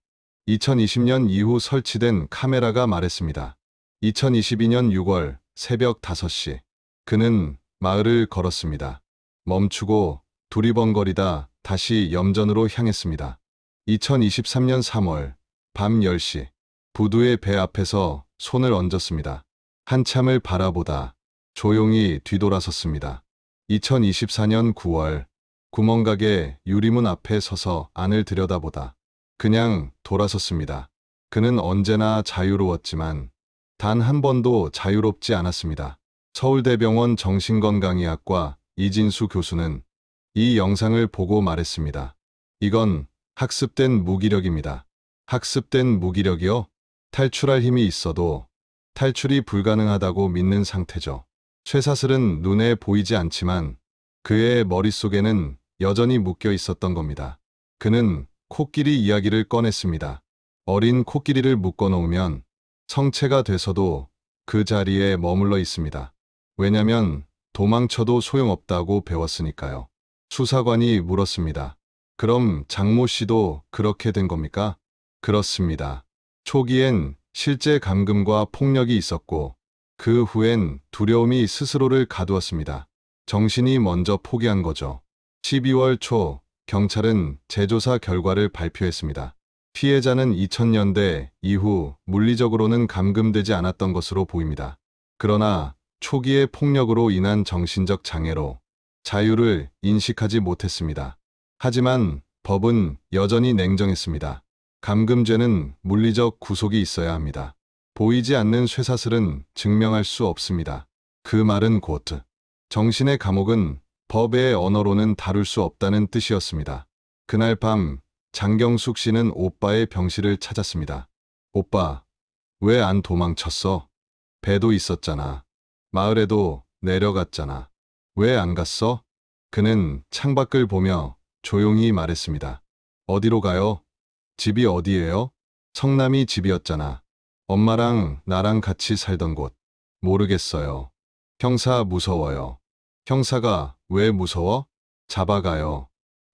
2020년 이후 설치된 카메라가 말했습니다. 2022년 6월 새벽 5시. 그는 마을을 걸었습니다. 멈추고 두리번거리다 다시 염전으로 향했습니다. 2023년 3월 밤 10시. 부두의 배 앞에서 손을 얹었습니다. 한참을 바라보다 조용히 뒤돌아섰습니다. 2024년 9월 구멍가게 유리문 앞에 서서 안을 들여다보다 그냥 돌아섰습니다. 그는 언제나 자유로웠지만 단 한 번도 자유롭지 않았습니다. 서울대병원 정신건강의학과 이진수 교수는 이 영상을 보고 말했습니다. 이건 학습된 무기력입니다. 학습된 무기력이요? 탈출할 힘이 있어도 탈출이 불가능하다고 믿는 상태죠. 쇠사슬은 눈에 보이지 않지만 그의 머릿속에는 여전히 묶여 있었던 겁니다. 그는 코끼리 이야기를 꺼냈습니다. 어린 코끼리를 묶어놓으면 성체가 돼서도 그 자리에 머물러 있습니다. 왜냐면 도망쳐도 소용없다고 배웠으니까요. 수사관이 물었습니다. 그럼 장모 씨도 그렇게 된 겁니까? 그렇습니다. 초기엔 실제 감금과 폭력이 있었고 그 후엔 두려움이 스스로를 가두었습니다. 정신이 먼저 포기한 거죠. 12월 초 경찰은 재조사 결과를 발표했습니다. 피해자는 2000년대 이후 물리적으로는 감금되지 않았던 것으로 보입니다. 그러나 초기의 폭력으로 인한 정신적 장애로 자유를 인식하지 못했습니다. 하지만 법은 여전히 냉정했습니다. 감금죄는 물리적 구속이 있어야 합니다. 보이지 않는 쇠사슬은 증명할 수 없습니다. 그 말은 곧 정신의 감옥은 법의 언어로는 다룰 수 없다는 뜻이었습니다. 그날 밤 장경숙 씨는 오빠의 병실을 찾았습니다. 오빠, 왜 안 도망쳤어? 배도 있었잖아. 마을에도 내려갔잖아. 왜 안 갔어? 그는 창밖을 보며 조용히 말했습니다. 어디로 가요? 집이 어디예요? 성남이 집이었잖아. 엄마랑 나랑 같이 살던 곳. 모르겠어요. 형사 무서워요. 형사가 왜 무서워? 잡아가요.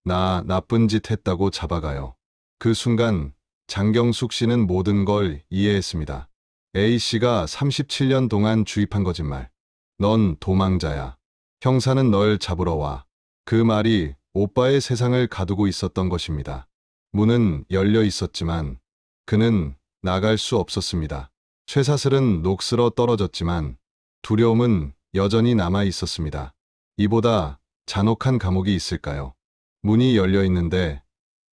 나 나쁜 짓 했다고 잡아가요. 그 순간 장경숙 씨는 모든 걸 이해했습니다. A씨가 37년 동안 주입한 거짓말. 넌 도망자야. 형사는 널 잡으러 와. 그 말이 오빠의 세상을 가두고 있었던 것입니다. 문은 열려 있었지만 그는 나갈 수 없었습니다. 쇠사슬은 녹슬어 떨어졌지만 두려움은 여전히 남아 있었습니다. 이보다 잔혹한 감옥이 있을까요? 문이 열려 있는데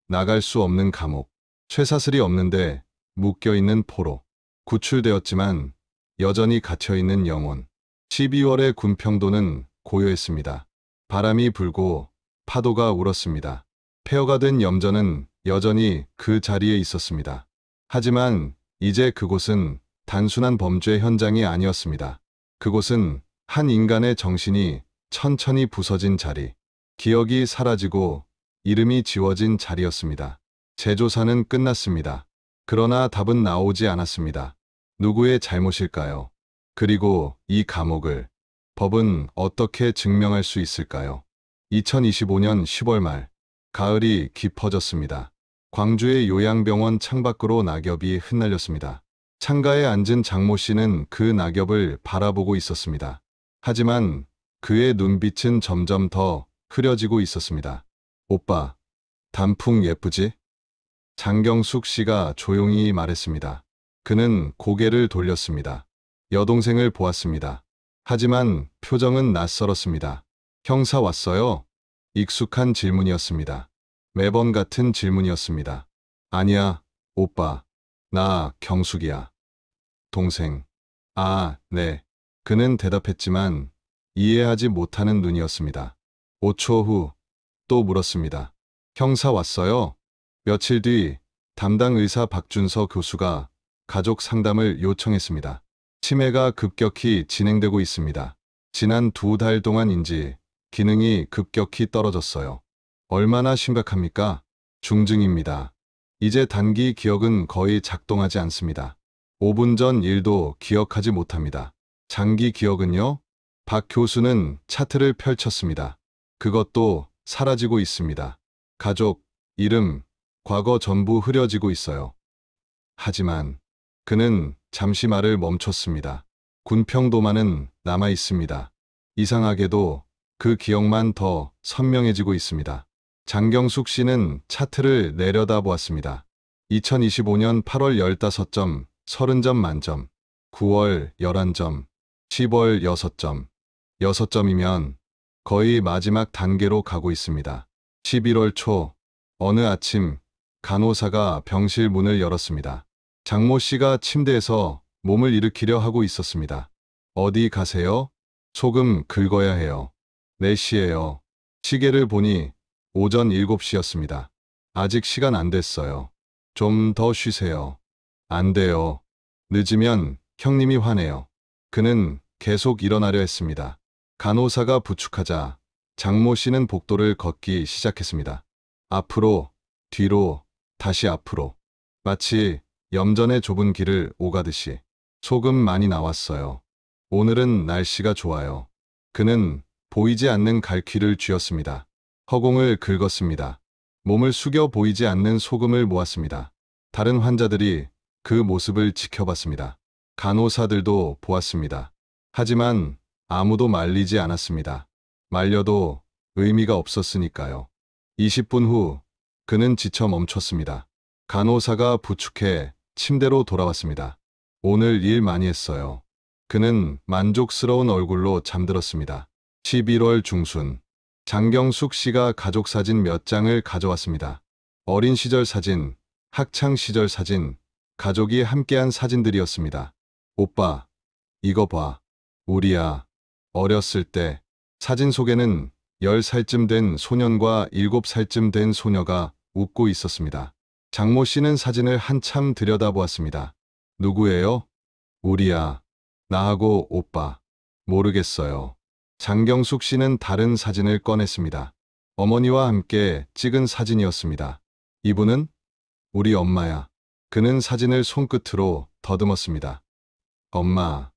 나갈 수 없는 감옥. 쇠사슬이 없는데 묶여있는 포로. 구출되었지만 여전히 갇혀있는 영혼. 12월의 군평도는 고요했습니다. 바람이 불고 파도가 울었습니다. 폐허가 된 염전은 여전히 그 자리에 있었습니다. 하지만 이제 그곳은 단순한 범죄 현장이 아니었습니다. 그곳은 한 인간의 정신이 천천히 부서진 자리, 기억이 사라지고 이름이 지워진 자리였습니다. 재조사는 끝났습니다. 그러나 답은 나오지 않았습니다. 누구의 잘못일까요? 그리고 이 감옥을 법은 어떻게 증명할 수 있을까요? 2025년 10월 말, 가을이 깊어졌습니다. 광주의 요양병원 창밖으로 낙엽이 흩날렸습니다. 창가에 앉은 장모 씨는 그 낙엽을 바라보고 있었습니다. 하지만 그의 눈빛은 점점 더 흐려지고 있었습니다. 오빠, 단풍 예쁘지? 장경숙 씨가 조용히 말했습니다. 그는 고개를 돌렸습니다. 여동생을 보았습니다. 하지만 표정은 낯설었습니다. 형사 왔어요? 익숙한 질문이었습니다. 매번 같은 질문이었습니다. 아니야, 오빠. 나 경숙이야. 동생. 아, 네. 그는 대답했지만 이해하지 못하는 눈이었습니다. 5초 후 또 물었습니다. 형사 왔어요? 며칠 뒤 담당 의사 박준서 교수가 가족 상담을 요청했습니다. 치매가 급격히 진행되고 있습니다. 지난 2달 동안인지 기능이 급격히 떨어졌어요. 얼마나 심각합니까? 중증입니다. 이제 단기 기억은 거의 작동하지 않습니다. 5분 전 일도 기억하지 못합니다. 장기 기억은요? 박 교수는 차트를 펼쳤습니다. 그것도 사라지고 있습니다. 가족, 이름, 과거 전부 흐려지고 있어요. 하지만 그는 잠시 말을 멈췄습니다. 군평도만은 남아 있습니다. 이상하게도 그 기억만 더 선명해지고 있습니다. 장경숙 씨는 차트를 내려다보았습니다. 2025년 8월 15점, 30점 만점, 9월 11점, 10월 6점, 6점이면 거의 마지막 단계로 가고 있습니다. 11월 초, 어느 아침 간호사가 병실 문을 열었습니다. 장모 씨가 침대에서 몸을 일으키려 하고 있었습니다. 어디 가세요? 소금 긁어야 해요. 4시예요. 시계를 보니 오전 7시였습니다. 아직 시간 안 됐어요. 좀 더 쉬세요. 안 돼요. 늦으면 형님이 화내요. 그는 계속 일어나려 했습니다. 간호사가 부축하자 장모 씨는 복도를 걷기 시작했습니다. 앞으로, 뒤로, 다시 앞으로. 마치 염전의 좁은 길을 오가듯이. 소금 많이 나왔어요. 오늘은 날씨가 좋아요. 그는 보이지 않는 갈퀴를 쥐었습니다. 허공을 긁었습니다. 몸을 숙여 보이지 않는 소금을 모았습니다. 다른 환자들이 그 모습을 지켜봤습니다. 간호사들도 보았습니다. 하지만 아무도 말리지 않았습니다. 말려도 의미가 없었으니까요. 20분 후 그는 지쳐 멈췄습니다. 간호사가 부축해 침대로 돌아왔습니다. 오늘 일 많이 했어요. 그는 만족스러운 얼굴로 잠들었습니다. 11월 중순, 장경숙 씨가 가족사진 몇 장을 가져왔습니다. 어린 시절 사진, 학창 시절 사진, 가족이 함께한 사진들이었습니다. 오빠, 이거 봐. 우리야. 어렸을 때. 사진 속에는 10살쯤 된 소년과 7살쯤 된 소녀가 웃고 있었습니다. 장모 씨는 사진을 한참 들여다보았습니다. 누구예요? 우리야. 나하고 오빠. 모르겠어요. 장경숙 씨는 다른 사진을 꺼냈습니다. 어머니와 함께 찍은 사진이었습니다. 이분은? 우리 엄마야. 그는 사진을 손끝으로 더듬었습니다. 엄마.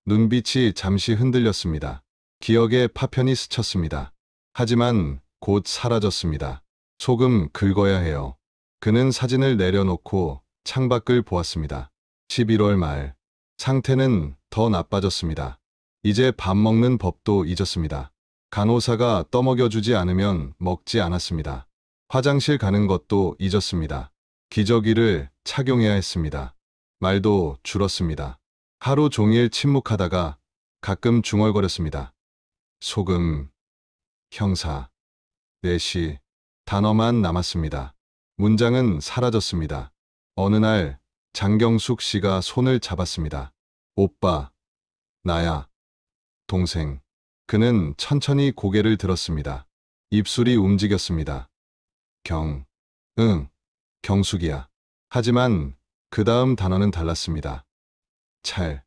눈빛이 잠시 흔들렸습니다. 기억의 파편이 스쳤습니다. 하지만 곧 사라졌습니다. 소금 긁어야 해요. 그는 사진을 내려놓고 창밖을 보았습니다. 11월 말. 상태는 더 나빠졌습니다. 이제 밥 먹는 법도 잊었습니다. 간호사가 떠먹여주지 않으면 먹지 않았습니다. 화장실 가는 것도 잊었습니다. 기저귀를 착용해야 했습니다. 말도 줄었습니다. 하루 종일 침묵하다가 가끔 중얼거렸습니다. 소금, 형사, 4시, 단어만 남았습니다. 문장은 사라졌습니다. 어느 날 장경숙 씨가 손을 잡았습니다. 오빠, 나야. 동생. 그는 천천히 고개를 들었습니다. 입술이 움직였습니다. 응, 경숙이야. 하지만 그 다음 단어는 달랐습니다. 찰,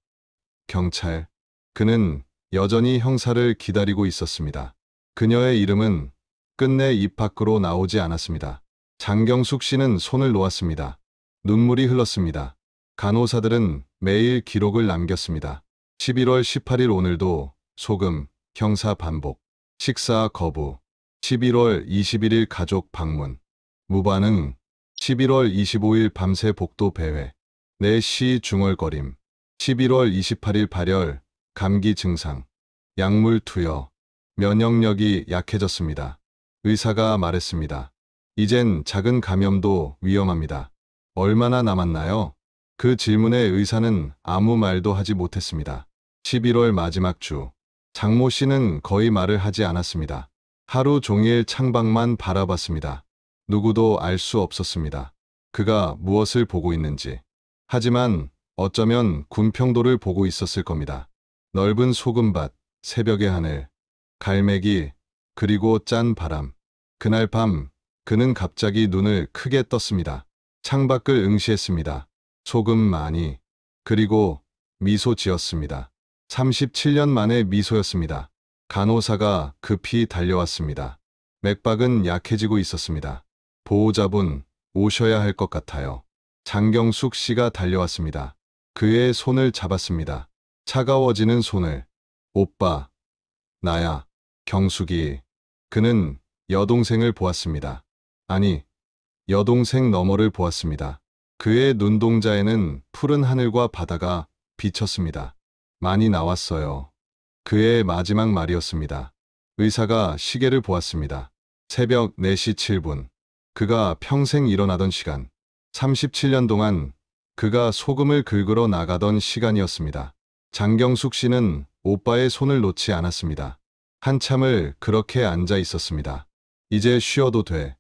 경찰. 그는 여전히 형사를 기다리고 있었습니다. 그녀의 이름은 끝내 입 밖으로 나오지 않았습니다. 장경숙 씨는 손을 놓았습니다. 눈물이 흘렀습니다. 간호사들은 매일 기록을 남겼습니다. 11월 18일 오늘도 소금, 형사 반복, 식사 거부, 11월 21일 가족 방문, 무반응, 11월 25일 밤새 복도 배회, 4시 중얼거림, 11월 28일 발열, 감기 증상, 약물 투여, 면역력이 약해졌습니다. 의사가 말했습니다. 이젠 작은 감염도 위험합니다. 얼마나 남았나요? 그 질문에 의사는 아무 말도 하지 못했습니다. 11월 마지막 주, 장모 씨는 거의 말을 하지 않았습니다. 하루 종일 창밖만 바라봤습니다. 누구도 알 수 없었습니다. 그가 무엇을 보고 있는지. 하지만 어쩌면 군평도를 보고 있었을 겁니다. 넓은 소금밭, 새벽의 하늘, 갈매기, 그리고 짠 바람. 그날 밤 그는 갑자기 눈을 크게 떴습니다. 창밖을 응시했습니다. 소금 많이. 그리고 미소 지었습니다. 37년 만에 미소였습니다. 간호사가 급히 달려왔습니다. 맥박은 약해지고 있었습니다. 보호자분, 오셔야 할 것 같아요. 장경숙 씨가 달려왔습니다. 그의 손을 잡았습니다. 차가워지는 손을. 오빠, 나야, 경숙이. 그는 여동생을 보았습니다. 아니, 여동생 너머를 보았습니다. 그의 눈동자에는 푸른 하늘과 바다가 비쳤습니다. 많이 나왔어요. 그의 마지막 말이었습니다. 의사가 시계를 보았습니다. 새벽 4시 7분. 그가 평생 일어나던 시간. 37년 동안 그가 소금을 긁으러 나가던 시간이었습니다. 장경숙 씨는 오빠의 손을 놓지 않았습니다. 한참을 그렇게 앉아 있었습니다. 이제 쉬어도 돼.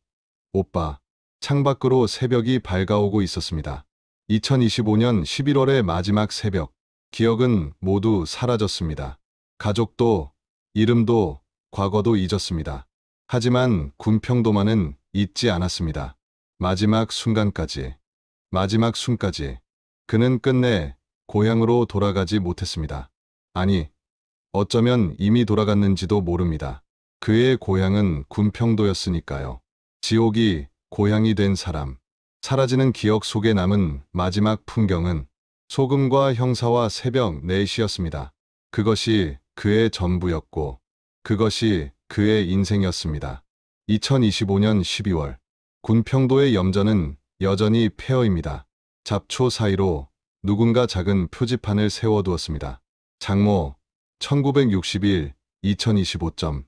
오빠. 창밖으로 새벽이 밝아오고 있었습니다. 2025년 11월의 마지막 새벽. 기억은 모두 사라졌습니다. 가족도, 이름도, 과거도 잊었습니다. 하지만 군평도만은 잊지 않았습니다. 마지막 순간까지. 마지막 순까지. 그는 끝내 고향으로 돌아가지 못했습니다. 아니, 어쩌면 이미 돌아갔는지도 모릅니다. 그의 고향은 군평도였으니까요. 지옥이 고향이 된 사람. 사라지는 기억 속에 남은 마지막 풍경은 소금과 형사와 새벽 4시였습니다. 그것이 그의 전부였고 그것이 그의 인생이었습니다. 2025년 12월 군평도의 염전은 여전히 폐허입니다. 잡초 사이로 누군가 작은 표지판을 세워두었습니다. 장모 1961 2025점.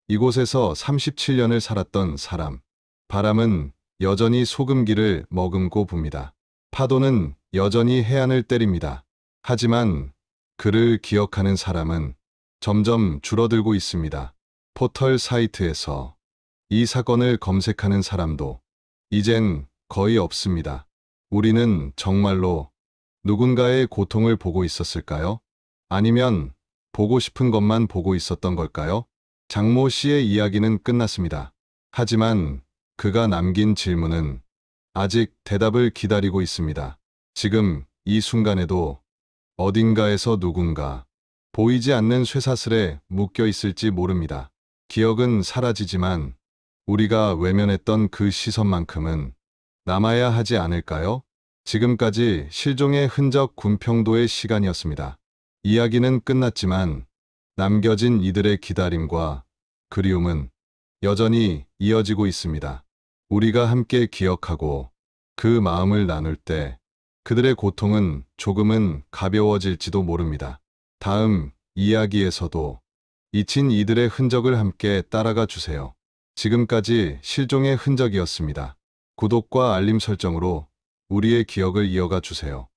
이곳에서 37년을 살았던 사람. 바람은 여전히 소금기를 머금고 붑니다. 파도는 여전히 해안을 때립니다. 하지만 그를 기억하는 사람은 점점 줄어들고 있습니다. 포털 사이트에서 이 사건을 검색하는 사람도 이젠 거의 없습니다. 우리는 정말로 누군가의 고통을 보고 있었을까요? 아니면 보고 싶은 것만 보고 있었던 걸까요? 장모 씨의 이야기는 끝났습니다. 하지만 그가 남긴 질문은 아직 대답을 기다리고 있습니다. 지금 이 순간에도 어딘가에서 누군가 보이지 않는 쇠사슬에 묶여 있을지 모릅니다. 기억은 사라지지만 우리가 외면했던 그 시선만큼은 남아야 하지 않을까요? 지금까지 실종의 흔적 군평도의 시간이었습니다. 이야기는 끝났지만 남겨진 이들의 기다림과 그리움은 여전히 이어지고 있습니다. 우리가 함께 기억하고 그 마음을 나눌 때 그들의 고통은 조금은 가벼워질지도 모릅니다. 다음 이야기에서도 잊힌 이들의 흔적을 함께 따라가 주세요. 지금까지 실종의 흔적이었습니다. 구독과 알림 설정으로 우리의 기억을 이어가 주세요.